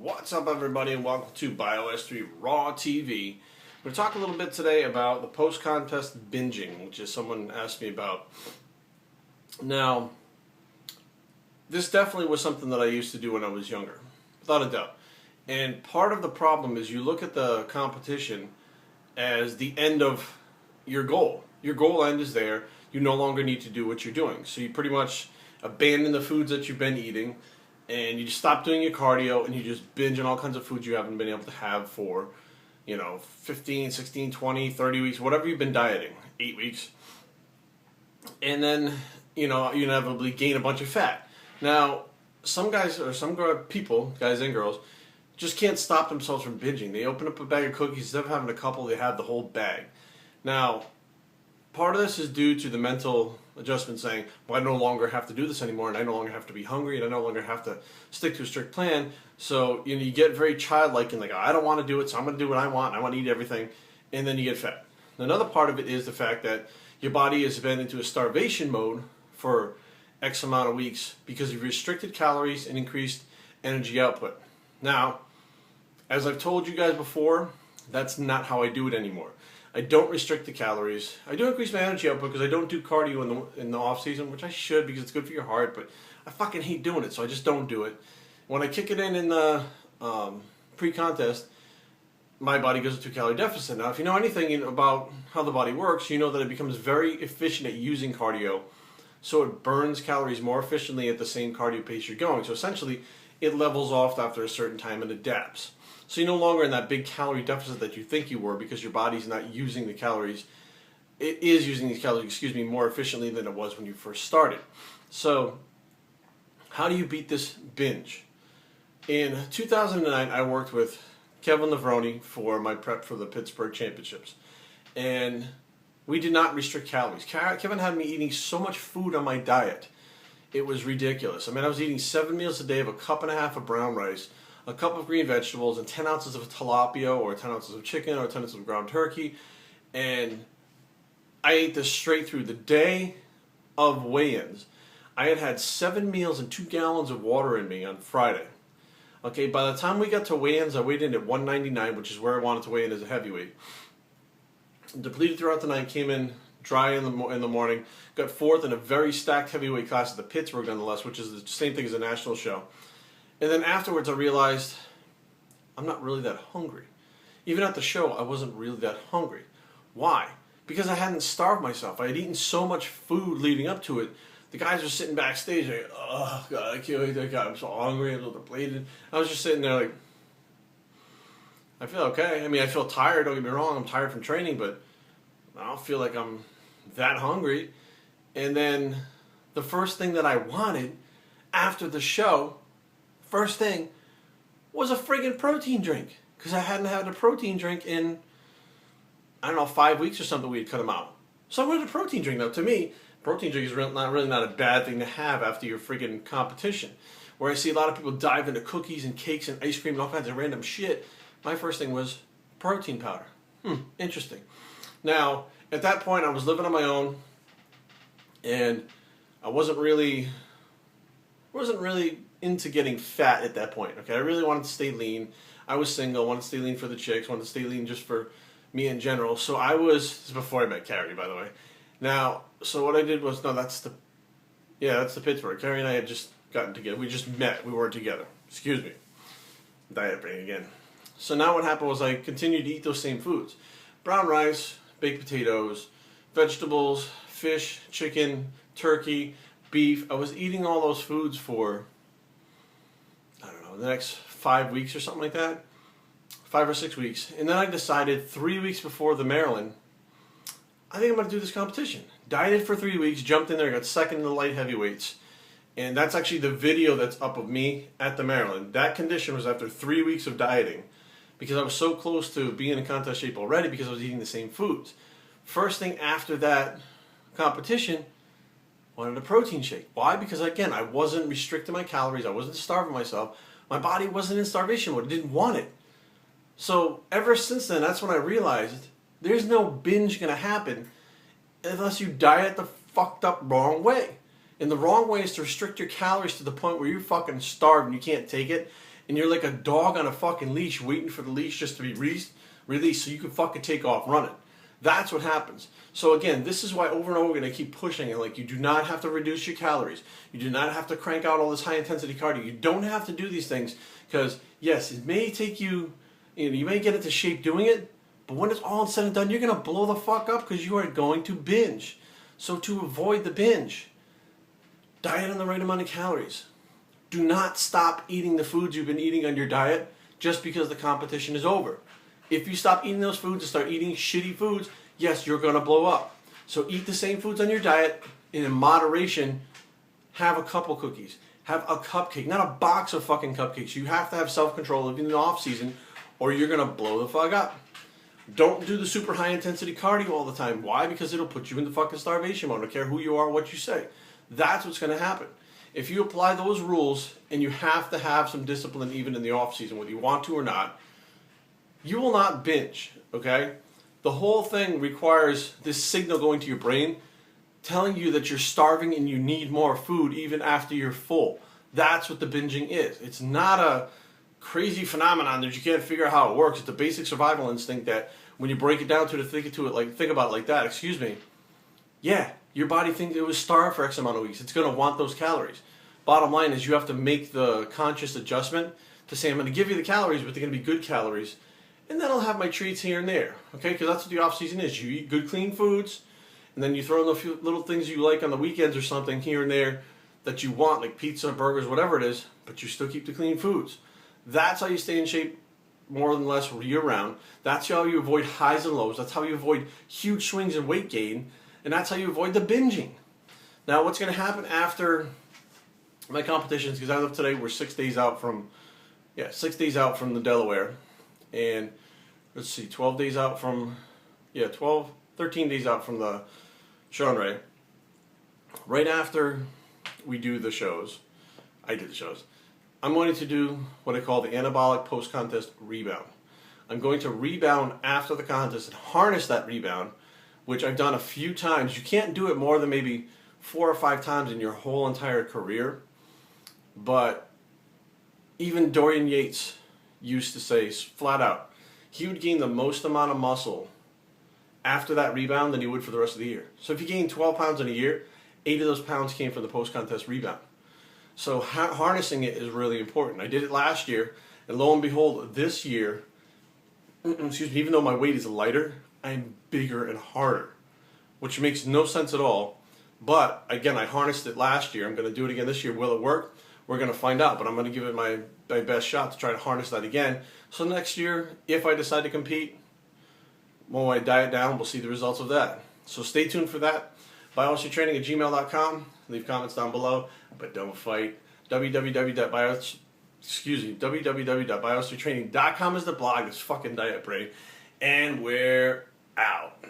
What's up, everybody, and welcome to BioS3 Raw TV. I'm going to talk a little bit today about the post-contest binging, which is someone asked me about. Now, this definitely was something that I used to do when I was younger, without a doubt. And part of the problem is you look at the competition as the end of your goal. Your goal end is there. You no longer need to do what you're doing. So you pretty much abandon the foods that you've been eating, and you just stop doing your cardio, and you just binge on all kinds of foods you haven't been able to have for, 15, 16, 20, 30 weeks, whatever you've been dieting, 8 weeks. And then, you inevitably gain a bunch of fat. Now, some guys, or some people, guys and girls, just can't stop themselves from binging. They open up a bag of cookies, instead of having a couple, they have the whole bag. Now, part of this is due to the mental adjustment saying, well, I no longer have to do this anymore, and I no longer have to be hungry, and I no longer have to stick to a strict plan. So you get very childlike and like, I don't want to do it, so I'm going to do what I want, and I want to eat everything, and then you get fat. Another part of it is the fact that your body has been into a starvation mode for X amount of weeks because you've restricted calories and increased energy output. Now, as I've told you guys before, that's not how I do it anymore. I don't restrict the calories. I do increase my energy output because I don't do cardio in the off season, which I should because it's good for your heart, but I fucking hate doing it, so I just don't do it. When I kick it in the pre-contest, my body goes into a calorie deficit. Now, if you know anything about how the body works, you know that it becomes very efficient at using cardio, so it burns calories more efficiently at the same cardio pace you're going. So essentially, it levels off after a certain time and adapts. So you're no longer in that big calorie deficit that you think you were because your body's not using the calories. It is using these calories, more efficiently than it was when you first started. So how do you beat this binge? In 2009, I worked with Kevin Levrone for my prep for the Pittsburgh Championships. And we did not restrict calories. Kevin had me eating so much food on my diet. It was ridiculous. I mean, I was eating 7 meals a day of a cup and a half of brown rice, a cup of green vegetables, and 10 ounces of tilapia, or 10 ounces of chicken, or 10 ounces of ground turkey. And I ate this straight through. The day of weigh-ins, I had 7 meals and 2 gallons of water in me on Friday. Okay, by the time we got to weigh-ins, I weighed in at 199, which is where I wanted to weigh in as a heavyweight. Depleted throughout the night, came in dry in the morning, got fourth in a very stacked heavyweight class at the Pittsburgh nonetheless, which is the same thing as a national show. And then afterwards I realized I'm not really that hungry. Even at the show, I wasn't really that hungry. Why? Because I hadn't starved myself. I had eaten so much food leading up to it. The guys were sitting backstage like, oh God, I can't eat that guy. I'm so hungry, I'm so depleted. I was just sitting there like, I feel okay. I mean, I feel tired, don't get me wrong. I'm tired from training, but I don't feel like I'm that hungry. And then the first thing that I wanted after the show, first thing, was a friggin' protein drink. Because I hadn't had a protein drink in, 5 weeks or something. We had cut them out. So I wanted a protein drink. Now, to me, protein drink is really not a bad thing to have after your friggin' competition. Where I see a lot of people dive into cookies and cakes and ice cream and all kinds of random shit. My first thing was protein powder. Interesting. Now, at that point, I was living on my own, and I wasn't really into getting fat at that point. Okay, I really wanted to stay lean. I was single, wanted to stay lean for the chicks, wanted to stay lean just for me in general. So this is before I met Carrie, by the way. Now, so what I did was, that's the Pittsburgh. Carrie and I had just gotten together. We just met. We weren't together. Excuse me. Diet brain again. So now what happened was I continued to eat those same foods. Brown rice, baked potatoes, vegetables, fish, chicken, turkey, beef. I was eating all those foods for, the next 5 weeks or something like that. 5 or 6 weeks. And then I decided 3 weeks before the Maryland, I think I'm going to do this competition. Dieted for 3 weeks, jumped in there, got second in the light heavyweights. And that's actually the video that's up of me at the Maryland. That condition was after 3 weeks of dieting, because I was so close to being in contest shape already because I was eating the same foods. First thing after that competition, wanted a protein shake. Why? Because again, I wasn't restricting my calories. I wasn't starving myself. My body wasn't in starvation mode. It didn't want it. So ever since then, that's when I realized there's no binge going to happen unless you diet the fucked up wrong way. And the wrong way is to restrict your calories to the point where you're fucking starved and you can't take it. and you're like a dog on a fucking leash waiting for the leash just to be released so you can fucking take off running. That's what happens. So again, this is why over and over we're going to keep pushing it. Like, you do not have to reduce your calories. You do not have to crank out all this high intensity cardio. You don't have to do these things because, yes, it may take you, you may get into shape doing it, but when it's all said and done, you're going to blow the fuck up because you are going to binge. So to avoid the binge, diet on the right amount of calories. Do not stop eating the foods you've been eating on your diet just because the competition is over. If you stop eating those foods and start eating shitty foods, yes, you're going to blow up. So eat the same foods on your diet, and in moderation, have a couple cookies. Have a cupcake, not a box of fucking cupcakes. You have to have self-control even in the off-season, or you're going to blow the fuck up. Don't do the super high-intensity cardio all the time. Why? Because it'll put you into fucking starvation mode. I don't care who you are, what you say. That's what's going to happen. If you apply those rules, and you have to have some discipline even in the off-season, whether you want to or not, you will not binge, okay? The whole thing requires this signal going to your brain telling you that you're starving and you need more food even after you're full. That's what the binging is. It's not a crazy phenomenon that you can't figure out how it works. It's a basic survival instinct that when you break it down to think about it like that, yeah, your body thinks it was starved for X amount of weeks. It's going to want those calories. Bottom line is you have to make the conscious adjustment to say, I'm going to give you the calories, but they're going to be good calories. And then I'll have my treats here and there, okay? Because that's what the off-season is. You eat good, clean foods, and then you throw in a few little things you like on the weekends or something here and there that you want, like pizza, burgers, whatever it is, but you still keep the clean foods. That's how you stay in shape more than less year-round. That's how you avoid highs and lows. That's how you avoid huge swings in weight gain, and that's how you avoid the binging. Now, what's going to happen after my competitions, because as of today, we're 6 days out from the Delaware. And let's see, 13 days out from the Sean. Right after we do the shows, I'm going to do what I call the anabolic post-contest rebound. I'm going to rebound after the contest and harness that rebound, which I've done a few times. You can't do it more than maybe 4 or 5 times in your whole entire career. But even Dorian Yates used to say flat out, he would gain the most amount of muscle after that rebound than he would for the rest of the year. So if you gain 12 pounds in a year, 8 of those pounds came from the post-contest rebound. So harnessing it is really important. I did it last year, and lo and behold, this year, even though my weight is lighter, I'm bigger and harder, which makes no sense at all. But again, I harnessed it last year. I'm going to do it again this year. Will it work? We're going to find out, but I'm going to give it my best shot to try to harness that again. So next year, if I decide to compete, when I diet down, we'll see the results of that. So stay tuned for that. BioStreetTraining@gmail.com. Leave comments down below, but don't fight. www.biostreettraining.com is the blog. It's fucking diet brain. And we're out.